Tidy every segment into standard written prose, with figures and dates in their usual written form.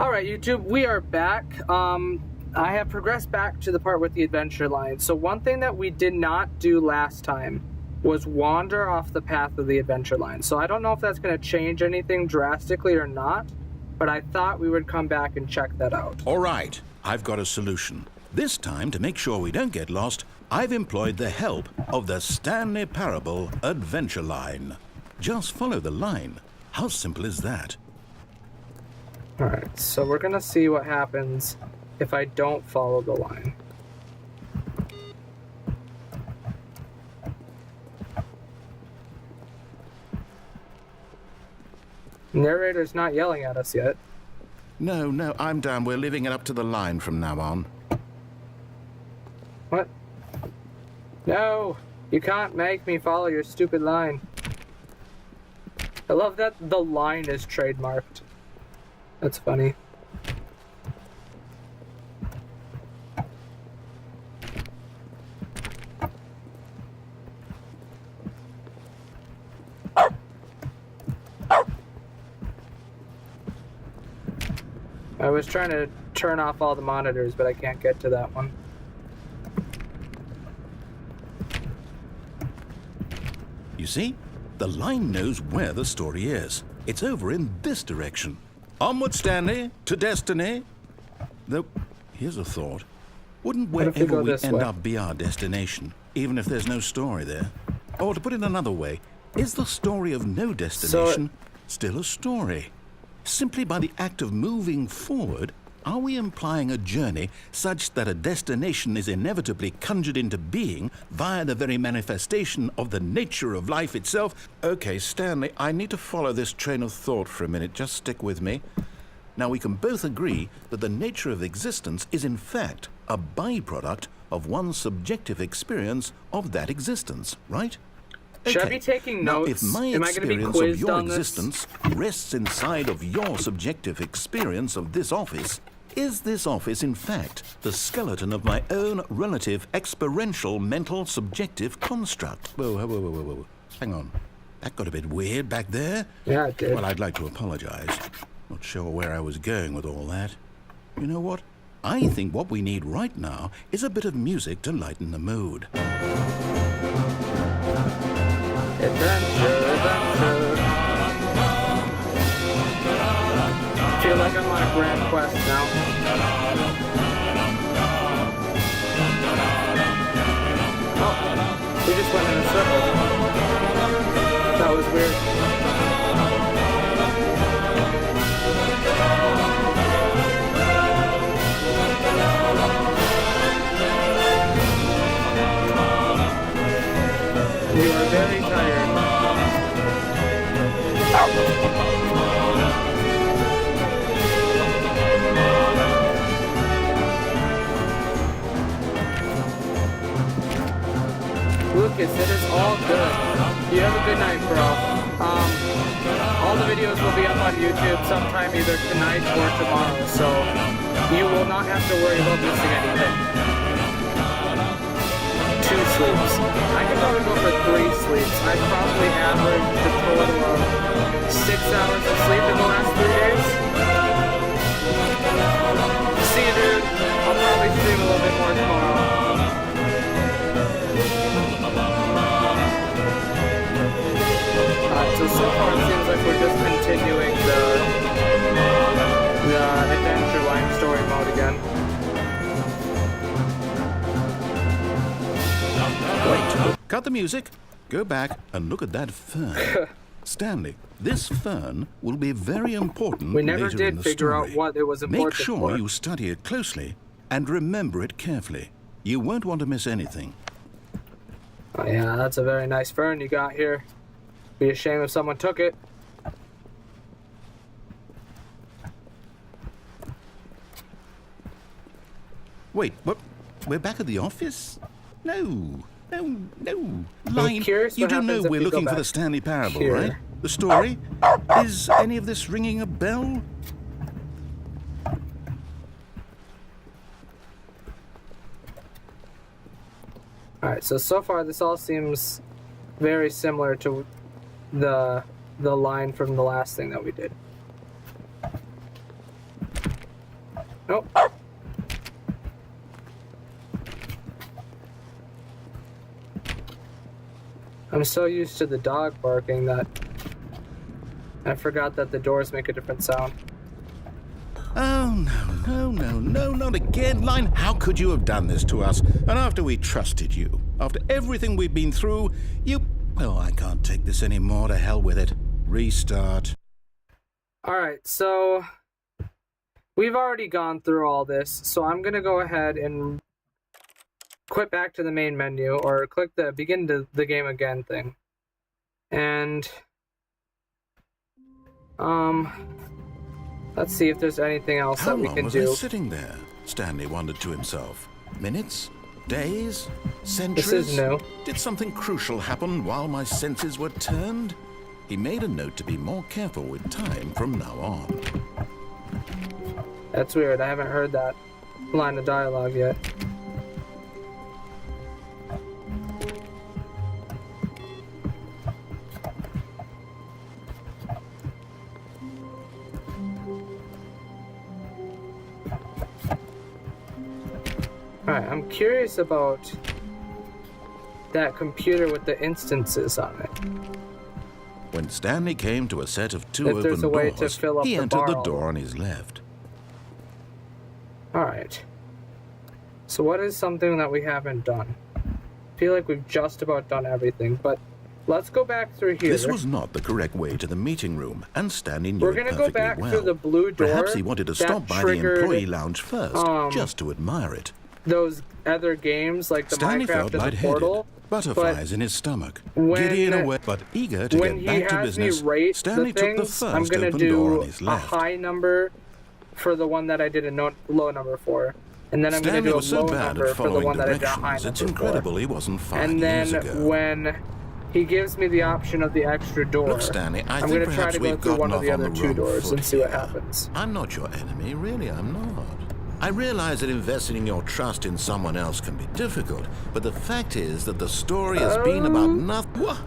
Alright, YouTube, we are back. I have progressed back to the part with the adventure line. So one thing that we did not do last time was wander off the path of the adventure line. So I don't know if that's going to change anything drastically or not, but I thought we would come back and check that out. All right, I've got a solution. This time, to make sure we don't get lost, I've employed the help of the Stanley Parable adventure line. Just follow the line. How simple is that? Alright, so we're gonna see what happens if I don't follow the line. Narrator's not yelling at us yet. No, I'm down. We're leaving it up to the line from now on. What? No! You can't make me follow your stupid line. I love that the line is trademarked. That's funny. I was trying to turn off all the monitors, but I can't get to that one. You see? The line knows where the story is. It's over in this direction. Onward, Stanley, to destiny. Though, here's a thought. Wouldn't wherever we end up be our destination, even if there's no story there? Or to put it another way, is the story of no destination still a story? Simply by the act of moving forward, are we implying a journey such that a destination is inevitably conjured into being via the very manifestation of the nature of life itself? Okay, Stanley, I need to follow this train of thought for a minute. Just stick with me. Now, we can both agree that the nature of existence is in fact a byproduct of one's subjective experience of that existence, right? Should I be taking notes? Now, if my experience of your existence rests inside of your subjective experience of this office, is this office, in fact, the skeleton of my own relative experiential mental subjective construct? Whoa. Hang on. That got a bit weird back there. Yeah, it did. Well, I'd like to apologize. Not sure where I was going with all that. You know what? I think what we need right now is a bit of music to lighten the mood. Adventure. Feel like I'm on a grand quest now. Oh, we just went in a circle. That was weird. We were very tired. Lucas, it is all good. You have a good night, bro. All the videos will be up on YouTube sometime either tonight or tomorrow, so you will not have to worry about missing anything. 2 sleeps. I could probably go for 3 sleeps. I probably averaged a total of 6 hours of sleep in the last 3 days. See you, dude. I'll probably stream a little bit more tomorrow. So far it seems like we're just continuing the adventure line story mode again. Wait, cut the music, go back and look at that fern. Stanley, this fern will be very important we never later did in the figure story. out what it was important Make sure for. you study it closely and remember it carefully. You won't want to miss anything. Oh yeah, that's a very nice fern you got here. Be a shame if someone took it. Wait, what? We're back at the office? No. Line, you do know we're looking for the Stanley Parable, here. right? The story? Is any of this ringing a bell? Alright, so far this all seems very similar to the line from the last thing that we did. Nope. I'm so used to the dog barking that I forgot that the doors make a different sound. Oh, no, not again. Line, how could you have done this to us? And after we trusted you, after everything we've been through, you... Oh, I can't take this anymore. To hell with it. Restart. Alright, so we've already gone through all this, so I'm gonna go ahead and quit back to the main menu, or click the begin to the game again thing. And let's see if there's anything else that we can do. How long was I sitting there? Stanley wondered to himself. Minutes? Days? Centuries? This is new. Did something crucial happen while my senses were turned? He made a note to be more careful with time from now on. That's weird. I haven't heard that line of dialogue yet. Alright, I'm curious about that computer with the instances on it. When Stanley came to a set of two If there's open a way doors, to fill up he the entered the bar. door on his left. Alright. So what is something that we haven't done? I feel like we've just about done everything, but let's go back through here. This was not the correct way to the meeting room, and Stanley knew We're it gonna perfectly go back well. through the blue door. Perhaps he wanted to that stop by the triggered, employee lounge first, just to admire it. those other games like the Stanley Minecraft felt and the lightheaded, Portal. butterflies in his stomach, when- giddy in a way, but eager to When get he back to has me business. rate Stanley the took the things, first I'm gonna open door do on his a left. high number for the one that I did a low number for, and then I'm Stanley gonna do a was so low bad number at for the following one that I did a high directions. number It's for. incredible he wasn't 5 And years then ago. when he gives me the option of the extra door, Look, Stanley, I I'm think going to try perhaps to go we've through one gotten of the off on other the two wrong doors foot and see what here. happens. I'm not your enemy, really, I'm not. I realize that investing your trust in someone else can be difficult, but the fact is that the story has been about nothing. What?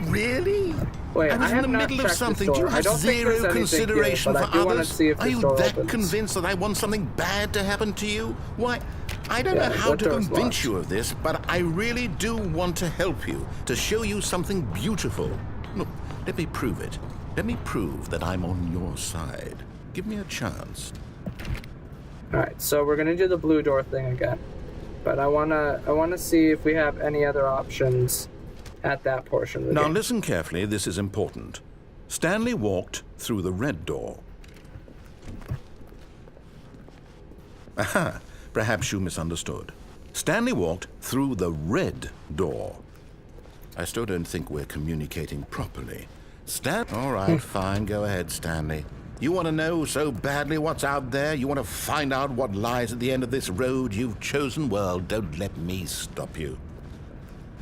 Really? Wait, I was in have the not middle of checked the something. Do you store. I have don't think there's zero anything consideration here, but for I do want to others? see if Are this you door that opens. convinced that I want something bad to happen to you? Why, I don't Yeah, know how that to door's convince locked. you of this, but I really do want to help you, to show you something beautiful. Look, let me prove it. Let me prove that I'm on your side. Give me a chance. Alright, so we're going to do the blue door thing again. But I wanna see if we have any other options at that portion of the Now game. listen carefully, this is important. Stanley walked through the red door. Aha, perhaps you misunderstood. Stanley walked through the red door. I still don't think we're communicating properly. All right, fine, go ahead, Stanley. You want to know so badly what's out there? You want to find out what lies at the end of this road you've chosen? Well, don't let me stop you.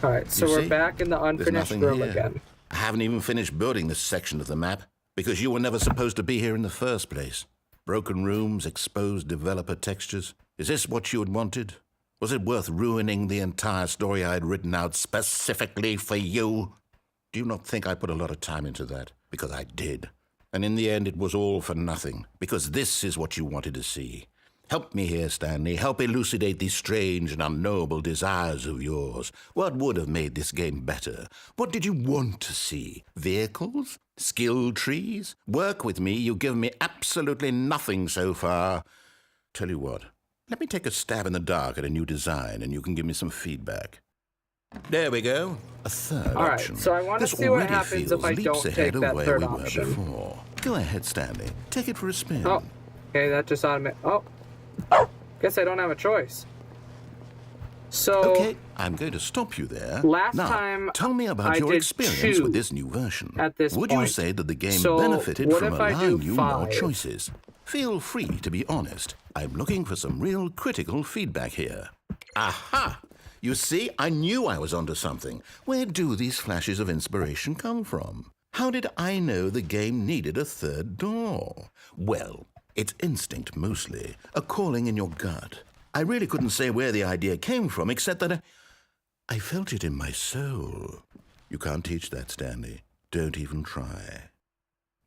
Alright, so You we're see? back in the There's unfinished nothing room here. again. I haven't even finished building this section of the map because you were never supposed to be here in the first place. Broken rooms, exposed developer textures. Is this what you had wanted? Was it worth ruining the entire story I had written out specifically for you? Do you not think I put a lot of time into that? Because I did. And in the end, it was all for nothing, because this is what you wanted to see. Help me here, Stanley. Help elucidate these strange and unknowable desires of yours. What would have made this game better? What did you want to see? Vehicles? Skill trees? Work with me. You've given me absolutely nothing so far. Tell you what, let me take a stab in the dark at a new design, and you can give me some feedback. There we go. A third All right, option. so I wanna This see what already happens feels if I leaps don't ahead take of that where third we were option. before. Go ahead, Stanley. Take it for a spin. Oh, okay, that just automatic. Oh, guess I don't have a choice. So, Okay, I'm going to stop you there. Last now, time tell me about I your did experience 2 with this new version. at this Would you point. say that the game So, benefited what from if I allowing do you more 5? choices? Feel free to be honest. I'm looking for some real critical feedback here. Aha! You see, I knew I was onto something. Where do these flashes of inspiration come from? How did I know the game needed a third door? Well, it's instinct mostly, a calling in your gut. I really couldn't say where the idea came from, except that I felt it in my soul. You can't teach that, Stanley. Don't even try.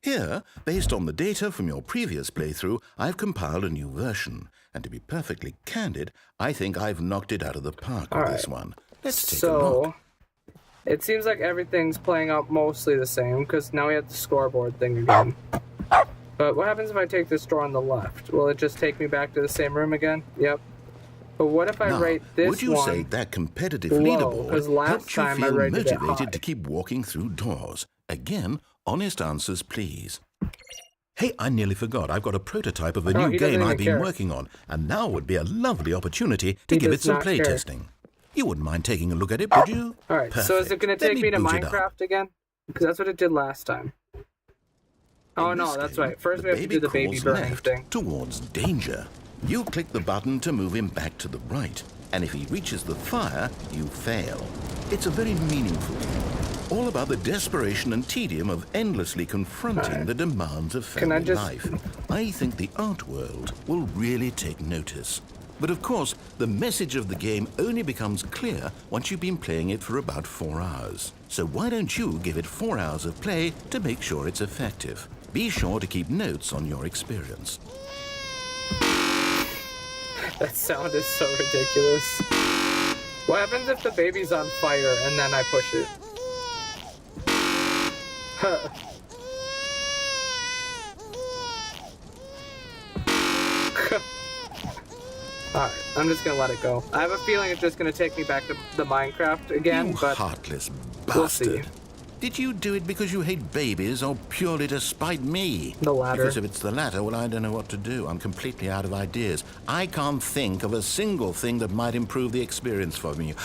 Here, based on the data from your previous playthrough, I've compiled a new version. And to be perfectly candid, I think I've knocked it out of the park with this one. Let's take a look. It seems like everything's playing out mostly the same, because now we have the scoreboard thing again. But what happens if I take this door on the left? Will it just take me back to the same room again? Yep. But what if I rate this one would you say that competitive low? leaderboard Because last helped you time feel I rated it high. motivated to keep walking through doors? Again, honest answers, please. Hey, I nearly forgot. I've got a prototype of a new game I've been working on, and now would be a lovely opportunity to give it some playtesting. You wouldn't mind taking a look at it, would you? All right, so is it going to take me to Minecraft again? Because that's what it did last time. Oh, no, that's right. First we have to do the baby burning thing. Towards danger. You click the button to move him back to the right, and if he reaches the fire, you fail. It's a very meaningful game, all about the desperation and tedium of endlessly confronting the demands of family life. I think the art world will really take notice. But of course, the message of the game only becomes clear once you've been playing it for about 4 hours. So why don't you give it 4 hours of play to make sure it's effective? Be sure to keep notes on your experience. That sound is so ridiculous. What happens if the baby's on fire and then I push it? Alright, I'm just gonna let it go. I have a feeling it's just gonna take me back to the Minecraft again, you but heartless bastard. We'll see. Did you do it because you hate babies or purely to spite me? The latter. Because if it's the latter, well, I don't know what to do. I'm completely out of ideas. I can't think of a single thing that might improve the experience for me.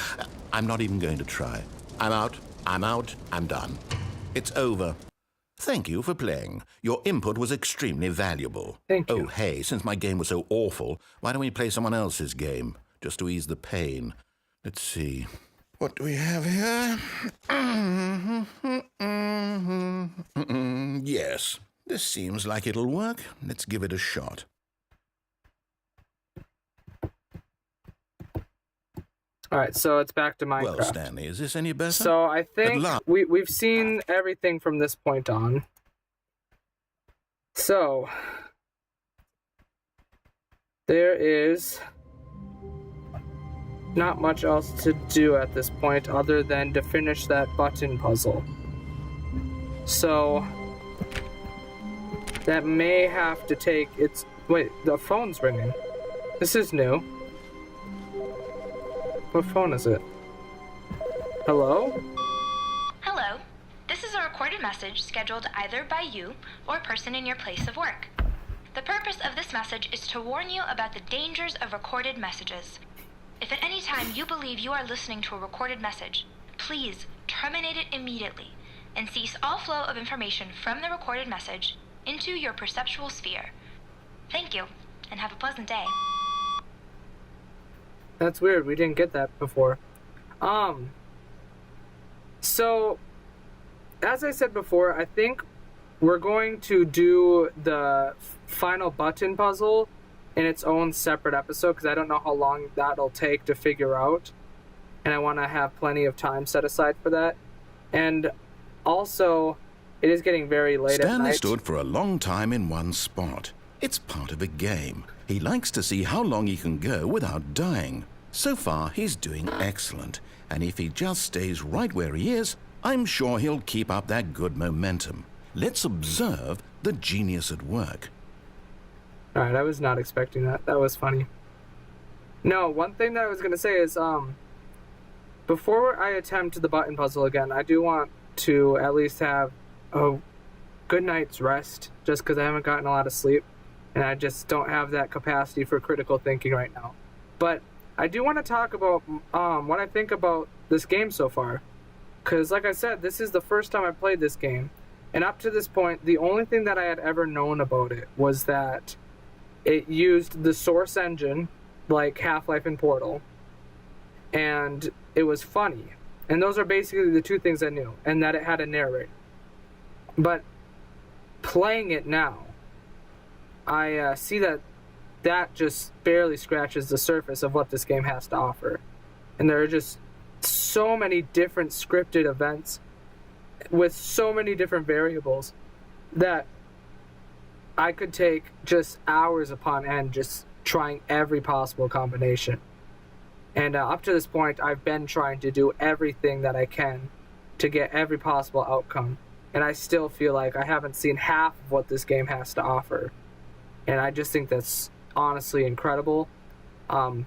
I'm not even going to try. I'm out, I'm done. It's over. Thank you for playing. Your input was extremely valuable. Thank you. Oh, hey, since my game was so awful, why don't we play someone else's game? Just to ease the pain. Let's see. What do we have here? Yes, this seems like it'll work. Let's give it a shot. All right, so it's back to Minecraft. Well, Stanley, is this any better? So I think we've seen everything from this point on. So there is not much else to do at this point other than to finish that button puzzle. So that may have to take its... Wait, the phone's ringing. This is new. What phone is it? Hello? Hello. This is a recorded message scheduled either by you or a person in your place of work. The purpose of this message is to warn you about the dangers of recorded messages. If at any time you believe you are listening to a recorded message, please terminate it immediately and cease all flow of information from the recorded message into your perceptual sphere. Thank you, and have a pleasant day. That's weird. We didn't get that before. So, as I said before, I think we're going to do the final button puzzle in its own separate episode, because I don't know how long that'll take to figure out, and I want to have plenty of time set aside for that. And also, it is getting very late at night. Stanley stood for a long time in one spot. It's part of a game. He likes to see how long he can go without dying. So far, he's doing excellent, and if he just stays right where he is, I'm sure he'll keep up that good momentum. Let's observe the genius at work. Alright, I was not expecting that. That was funny. No, one thing that I was going to say is, before I attempt the button puzzle again, I do want to at least have a good night's rest, just because I haven't gotten a lot of sleep, and I just don't have that capacity for critical thinking right now. But I do want to talk about what I think about this game so far, because like I said, this is the first time I played this game, and up to this point, the only thing that I had ever known about it was that it used the Source engine, like Half-Life and Portal, and it was funny. And those are basically the two things I knew, and that it had a narrator. But playing it now, I see that just barely scratches the surface of what this game has to offer. And there are just so many different scripted events with so many different variables that I could take just hours upon end just trying every possible combination. And up to this point, I've been trying to do everything that I can to get every possible outcome. And I still feel like I haven't seen half of what this game has to offer. And I just think that's honestly incredible. I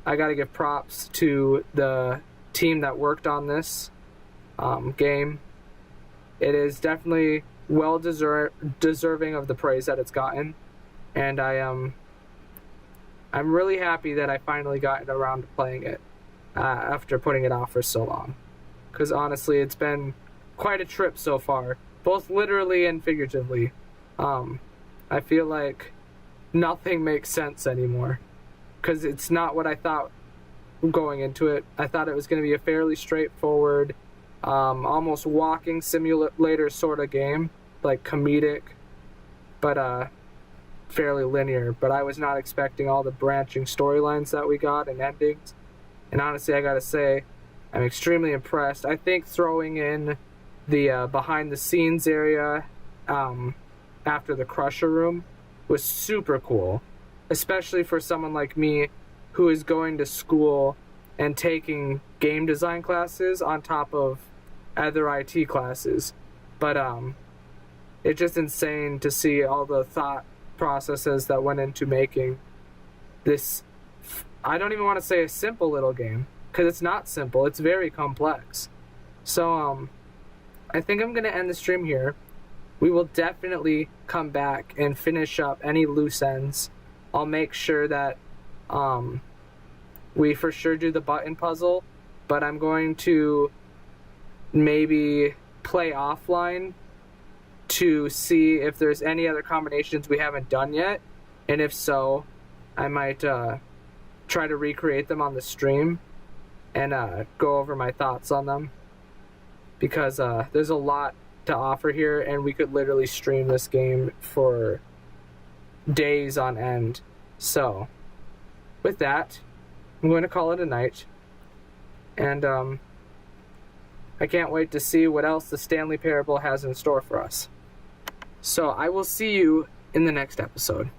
gotta give props to the team that worked on this game. It is definitely well deserving of the praise that it's gotten. And I'm really happy that I finally got around to playing it after putting it off for so long. Because honestly, it's been quite a trip so far, both literally and figuratively. I feel like nothing makes sense anymore, because it's not what I thought going into it. I thought it was going to be a fairly straightforward, almost walking simulator sort of game, like comedic, but fairly linear. But I was not expecting all the branching storylines that we got and endings. And honestly, I gotta say, I'm extremely impressed. I think throwing in the behind the scenes area after the Crusher Room was super cool, especially for someone like me who is going to school and taking game design classes on top of other IT classes. But it's just insane to see all the thought processes that went into making this. I don't even want to say a simple little game, because it's not simple. It's very complex. So I think I'm going to end the stream here. We will definitely come back and finish up any loose ends. I'll make sure that we for sure do the button puzzle, but I'm going to maybe play offline to see if there's any other combinations we haven't done yet, and if so, I might try to recreate them on the stream and go over my thoughts on them, because there's a lot to offer here, and we could literally stream this game for days on end. So with that, I'm going to call it a night, and I can't wait to see what else the Stanley Parable has in store for us. So I will see you in the next episode.